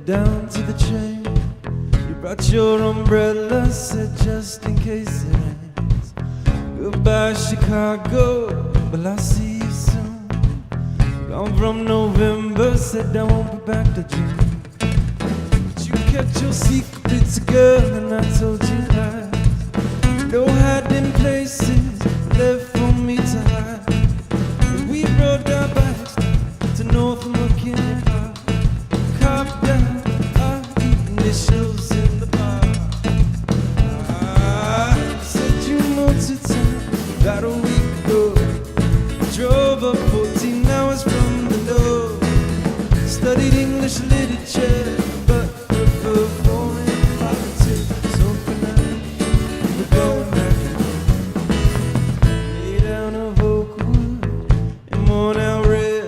down to the train. You brought your umbrella, said just in case it rains. Goodbye Chicago, well I'll see you soon. Gone from November, said I won't be back to June. But you kept your secrets, girl, and I told you lies. No hiding places left for me to hide. And we rode our bikes to North looking Park. Carved down our initials in the park. I said you moved to town about a week ago. Drove up 14 hours from the door. Studied English literature, but prefer foreign politics. So for now, we're going back. Made out of oak wood and worn out red.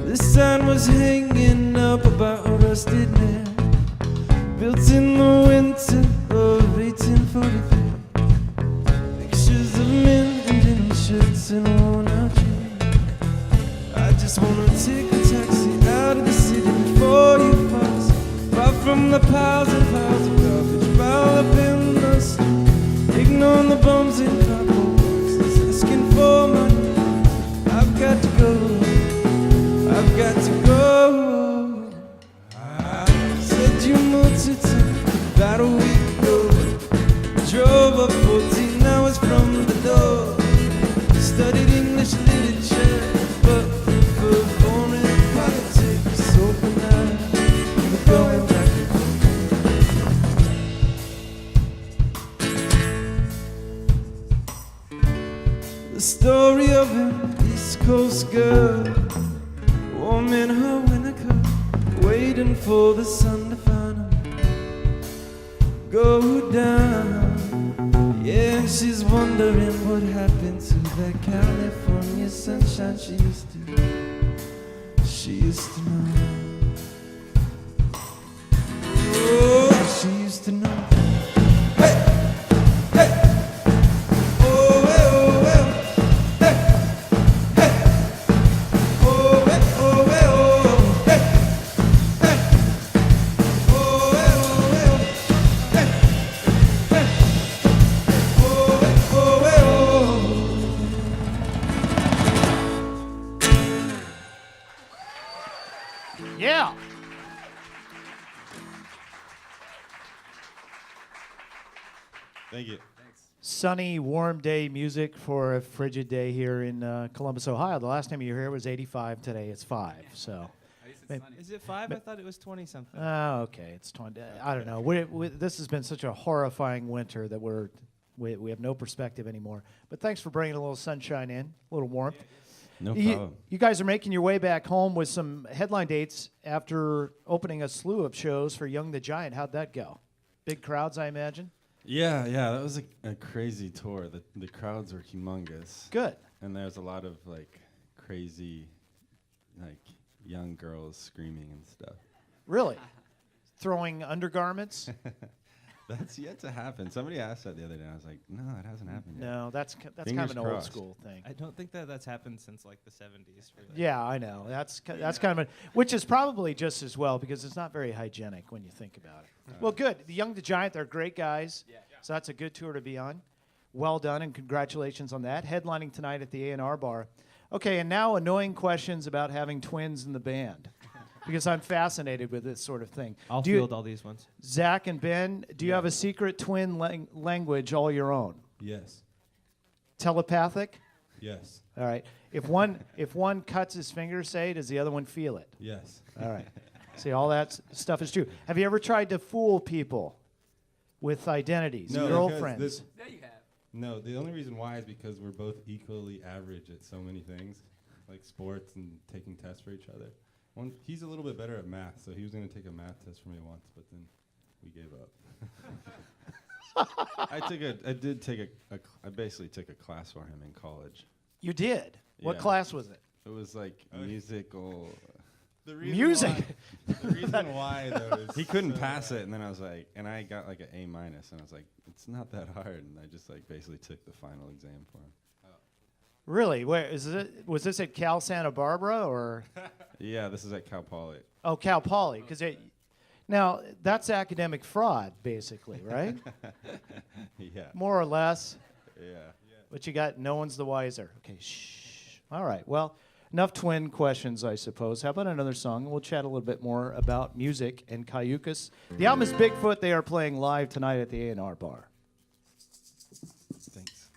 The sign was hanging up about a rusted nail. Built in the winter of 1843. Pictures of men in denim shirts and worn out jeans. I just wanna take a taxi out of the city before you pass. Far from the piles and piles of garbage pile up in the street. Ignoring the bums in cardboard boxes, asking for money. I've got to go, I've got to go. I said you moved to town about a week ago. Drove up 14 hours from the door. Studied English literature, but prefer foreign politics. So for now, we're going back. The story of an East Coast girl, warm in her winter coat, waiting for the sun to finally go down. Yeah, she's wondering what happened to that California sunshine she used to know. Oh, she used to know. Hey, hey. Oh, well, oh, well. Hey, hey. Oh, well, oh, well, oh. Hey, hey. Oh, well, oh, well. Hey, hey. Oh, well, oh, well. Yeah. Thank you. Sunny, warm day music for a frigid day here in Columbus, Ohio. The last time you were here was 85. Today it's 5. So. Is it 5? I thought it was 20 something. Oh, okay. It's 20. I don't know. This has been such a horrifying winter that we have no perspective anymore. But thanks for bringing a little sunshine in, a little warmth. No problem. You guys are making your way back home with some headline dates after opening a slew of shows for Young the Giant. How'd that go? Big crowds, I imagine? Yeah, that was a crazy tour. The crowds were humongous. Good. And there's a lot of like crazy, like young girls screaming and stuff. Really? Throwing undergarments? That's yet to happen. Somebody asked that the other day. I was like, no, it hasn't happened yet. No, that's kind of Fingers an old crossed. school thing. I don't think that's happened since like the 70s. Really. Yeah, I know. That's kind of which is probably just as well because it's not very hygienic when you think about it. Well, good. The Young the Giant, they're great guys. Yeah. So that's a good tour to be on. Well done, and congratulations on that. Headlining tonight at the A&R Bar. Okay, and now annoying questions about having twins in the band because I'm fascinated with this sort of thing. I'll field all these ones. Zach and Ben, do you have a secret twin language all your own? Yes. Telepathic? Yes. All right. If one cuts his finger, say, does the other one feel it? Yes. All right. See, all that stuff is true. Have you ever tried to fool people with identities, No, girlfriends? There you have. No, the only reason why is because we're both equally average at so many things, like sports and taking tests for each other. He's a little bit better at math, so he was going to take a math test for me once, but then we gave up. I basically took a class for him in college. You did? What Yeah. class was it? It was like musical. The reason The reason why though is he couldn't pass it, and then I was like, and I got like an A-, and I was like, it's not that hard, and I just like basically took the final exam for him. Really? Where is it? Was this at Cal Santa Barbara or? Yeah, this is at Cal Poly. Oh, Cal Poly, because Now, that's academic fraud, basically, right? Yeah. More or less. Yeah. But you got no one's the wiser. Okay, shh. All right. Well, enough twin questions, I suppose. How about another song? We'll chat a little bit more about music and Cayucas. The album is Bigfoot. They are playing live tonight at the A&R Bar. Thanks.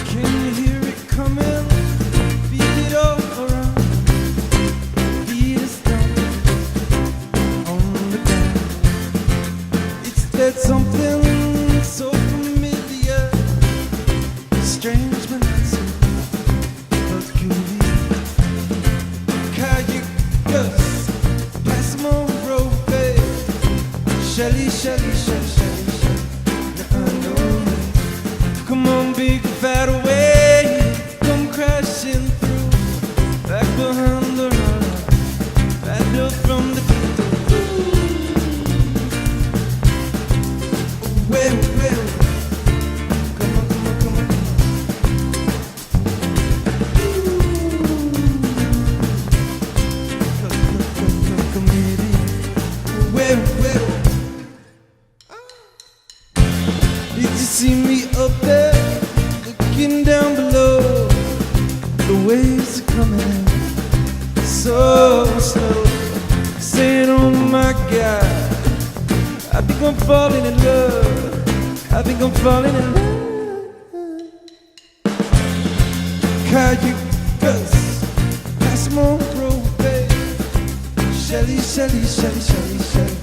Can you hear it coming? Feel it all around. Beat us down on the ground. It's that something so familiar, strange but not so peculiar. Cayucos, pass 'em on the road, babe. Shelly, Shelly, Shelly, Shelly, Shelly. Now I know. Come on, big fat away, come crashing through, back behind the rudder, back up from the window. Well, well, come on, come on, come on, come here. Well, well. Did you see me up there, looking down below? The waves are coming so slow. Saying, oh my God, I think I'm falling in love. I think I'm falling in love. Cayucos, pass 'em on the road, babe. Shelly, Shelly, Shelly, Shelly, Shelly.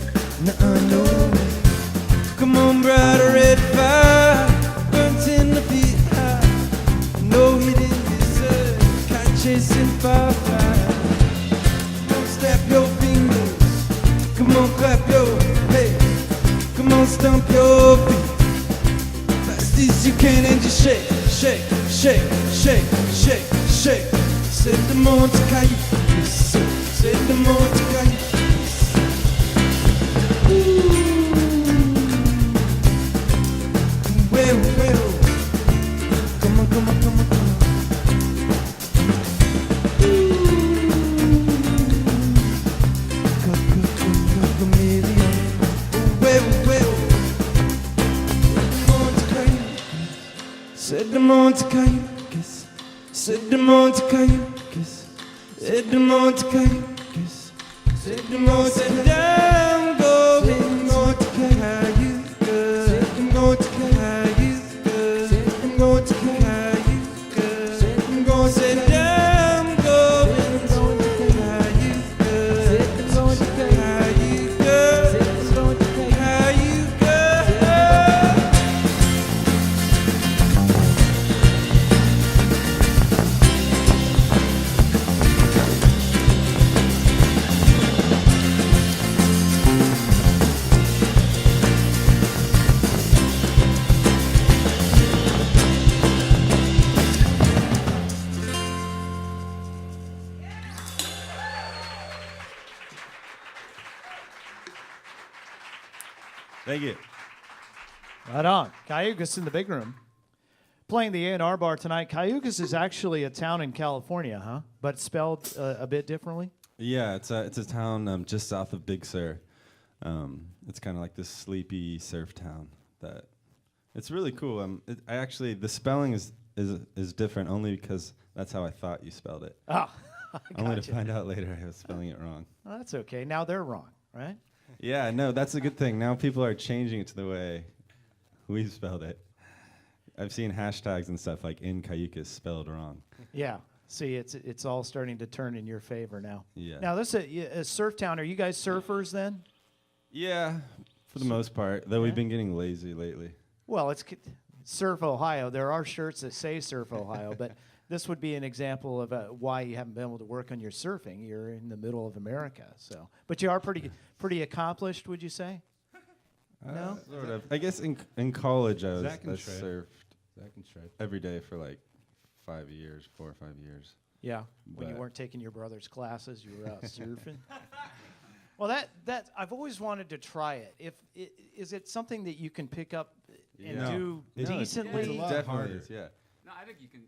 Now I know. Come on, bright red fire, burns in the feet high. No hidden desert, cat chasing firefly. Come on, snap your fingers. Come on, clap your hands. Come on, stomp your feet. Fast as you can and just shake, shake, shake, shake, shake, shake. Set them on to Cayucos. Set them on to Cayucos. Well, well, come on, come on, come on, come on. Chameleon. Well, well, on to Cayucos. Set them on to Cayucos. Set them on to Cayucos. Set them on to Cayucos. Set them on to Cayucos. I'm going on to Cayucos. Set them on to Cayucos. Set them on to Cayucos. Set them on to Cayucos. I'm going on to Cayucos. Set them on to Cayucos. Set them on to Cayucos. Thank you. Right on. Cayucas in the big room. Playing the A&R Bar tonight. Cayucas is actually a town in California, huh? But spelled a bit differently? Yeah, it's a town just south of Big Sur. It's kind of like this sleepy surf town. That it's really cool. I actually the spelling is different only because that's how I thought you spelled it. Oh, Only to gotcha. find out later I was spelling it wrong. Well, that's okay. Now they're wrong, right? Yeah, no, that's a good thing. Now people are changing it to the way we spelled it. I've seen hashtags and stuff like in Cayucas spelled wrong. Yeah. See, it's all starting to turn in your favor now. Yeah. Now, this is a surf town. Are you guys surfers then? Yeah, for the most part. Though Yeah. we've been getting lazy lately. Well, it's Surf Ohio. There are shirts that say Surf Ohio, but this would be an example of why you haven't been able to work on your surfing. You're in the middle of America, so. But you are pretty accomplished, would you say? No? Sort of. I guess in college I Zach and surfed Zach and Shred. every day for like 4 or 5 years. Yeah. When you But- weren't taking your brother's classes, you were out surfing. Well, that I've always wanted to try it. Is it something that you can pick up and No. do decently. It's a lot Definitely harder. is, yeah. No, I think you can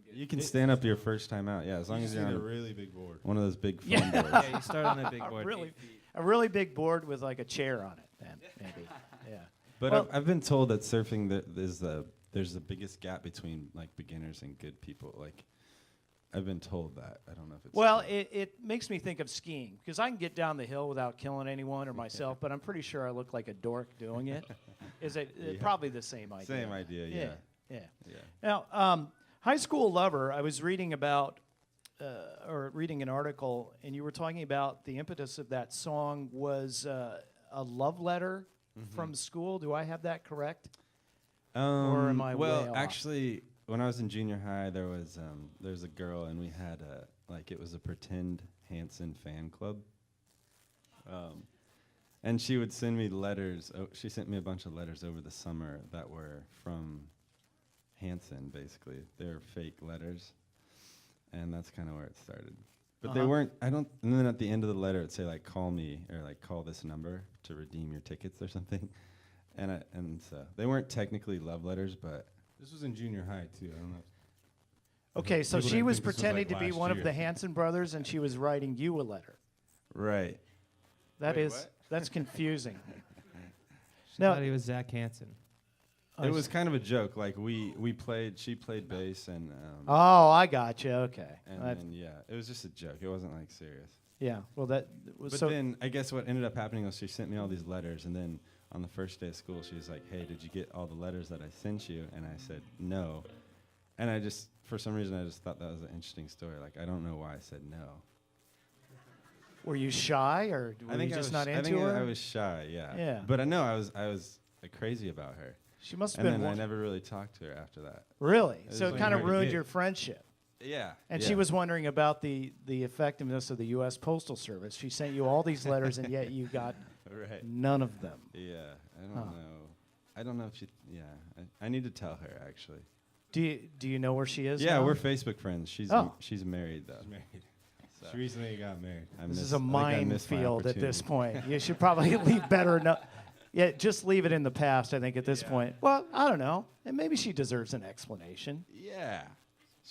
get. You can stand up your first time out, yeah, as long You as just you're need on a really big board. one of those big foam Yeah. boards. Yeah, you start on a big board. A really big board with like a chair on it, then maybe. Yeah. But Well- I've been told that surfing there's the biggest gap between like beginners and good people. Like I've been told that. I don't know if it's Well, true. it makes me think of skiing because I can get down the hill without killing anyone or myself, but I'm pretty sure I look like a dork doing it. Is it probably the same idea? Same idea, yeah. Yeah. Yeah. Now, High School Lover, I was reading about, or reading an article, and you were talking about the impetus of that song was a love letter from school. Do I have that correct? Or am I well, way off? actually, when I was in junior high, there was a girl, and we had it was a pretend Hanson fan club. And she would send me letters. She sent me a bunch of letters over the summer that were from Hanson, basically. They were fake letters, and that's kind of where it started. But they weren't. And then at the end of the letter, it'd say like, "Call me" or like, "Call this number to redeem your tickets" or something. And so they weren't technically love letters, but This was in junior high too. I don't know. Okay, so People she didn't was think this was, pretending like, to be last one of year. the Hanson brothers, and she was writing you a letter. right. That's confusing. She No. thought he was Zach Hansen. It was kind of a joke. Like she played bass and Oh, I got you. Okay. and then yeah, it was just a joke. It wasn't like serious. Yeah. Well, that was But so. then I guess what ended up happening was she sent me all these letters, and then on the first day of school, she was like, "Hey, did you get all the letters that I sent you?" And I said, "No." And I just, for some reason, I just thought that was an interesting story. Like I don't know why I said no. Were you shy, or were you just not into her? I was shy. Yeah. Yeah. But I know I was crazy about her. She must have And been then I one. never really talked to her after that. Really? was So it like kind of hard to ruined get. your friendship. Yeah. And yeah. she was wondering about the effectiveness of the U.S. Postal Service. She sent you all these letters, and yet you got right. none of them. Yeah. I don't Huh. know. I don't know if she. Yeah. I need to tell her actually. Do you know where she is? Yeah, now? we're Facebook friends. She's she's married though. She's married. So She recently got married. I This missed- is a I think I missed my minefield at this opportunity. point. You should probably leave better enough. Yeah, just leave it in the past, I think, at this point. Well, I don't know. And maybe she deserves an explanation. Yeah.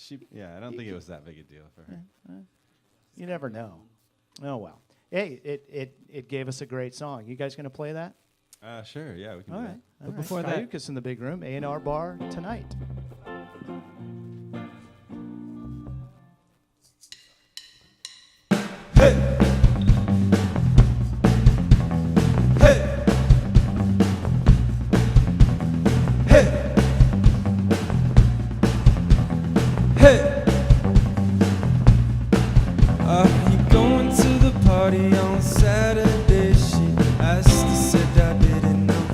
I don't think it was that big a deal for her. You never know. Oh, well. Hey, it gave us a great song. You guys going to play that? Sure, yeah, we can All do right. that. All right. before that- Cayucas in the big room, A&R Bar tonight. You going to the party on Saturday? She asked, I said I didn't know.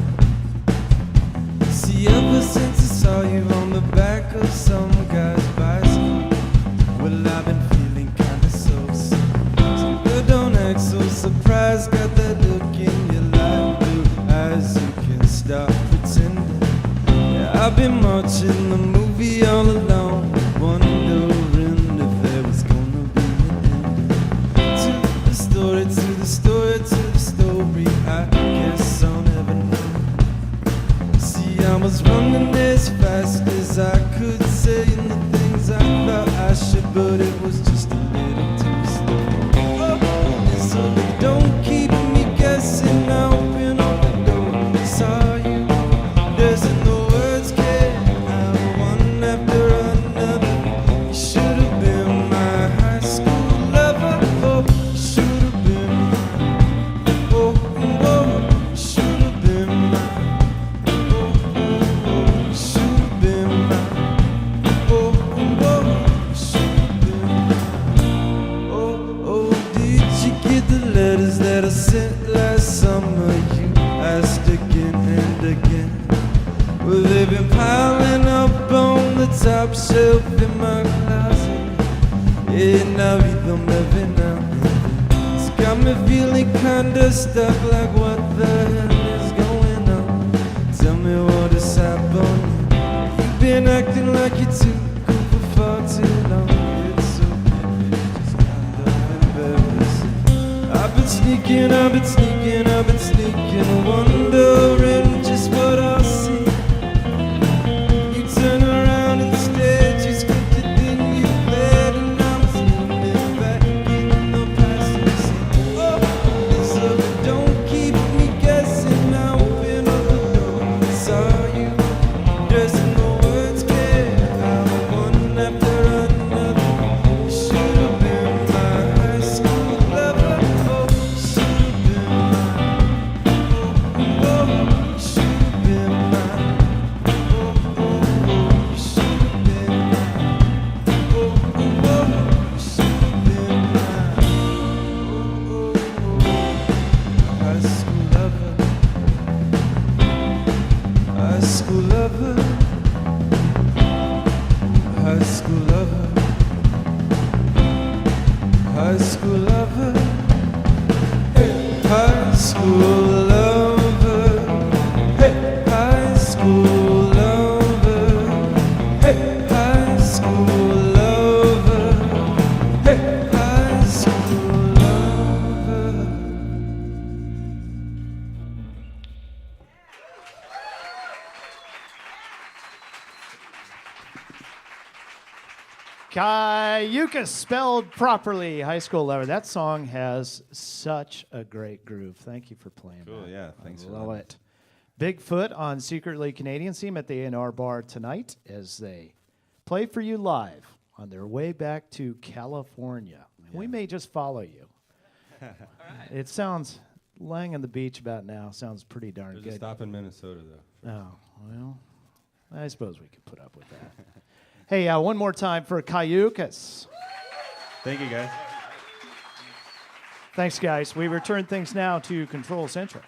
See, ever since I saw you on the back of some guy's bicycle, well, I've been feeling kinda so good, don't act so surprised. Got that look in your light blue eyes, you can stop pretending. Yeah, I've been watching the movie all alone, wondering if there was gonna be to the story, to the story, to the story. I guess I'll never know. See, I was running as fast as I could, saying the things I thought I should, but it was just a little too slow. Oh, so don't keep me guessing. I open up the door and saw you. There's no words came out one after another. You should have been my high school lover. Oh, you should have been mine. Oh, oh, you should have been mine. Oh, oh, oh, you should have been mine. Oh, oh, you should have been mine. Oh, oh, did you get the letters that I sent last summer? You asked again and again. Well, they've been piling up on the top shelf in my closet. And I read them every now and then. It's got me feeling kinda stuck, like what the hell is going on? Tell me what is happening. You've been acting like you're too cool for far too long. It's so good, it's just kind of embarrassing. I've been sneaking, wondering just what I'll see. pressing the words get out one after another. You should have been my high school lover. Oh, you should have been mine. Oh, you should have been mine. Oh, you should have been mine. Oh, you should have been mine. High school lover. High school lover, high school lover, high school lover, hey, high school lover, hey, high school lover, hey, high school lover, hey, high school lover. Cayucas spelled properly, high school lover. That song has such a great groove. Thank you for playing Cool, that. yeah, thanks I for love that. it. Bigfoot on Secretly Canadian. See them at the A&R Bar tonight as they play for you live on their way back to California. We may just follow you. It sounds, laying on the beach about now sounds pretty darn There's a good. stop in Minnesota, though. Oh, well, I suppose we could put up with that. Hey, one more time for Cayucas. Thank you, guys. Thanks, guys. We return things now to Control Central.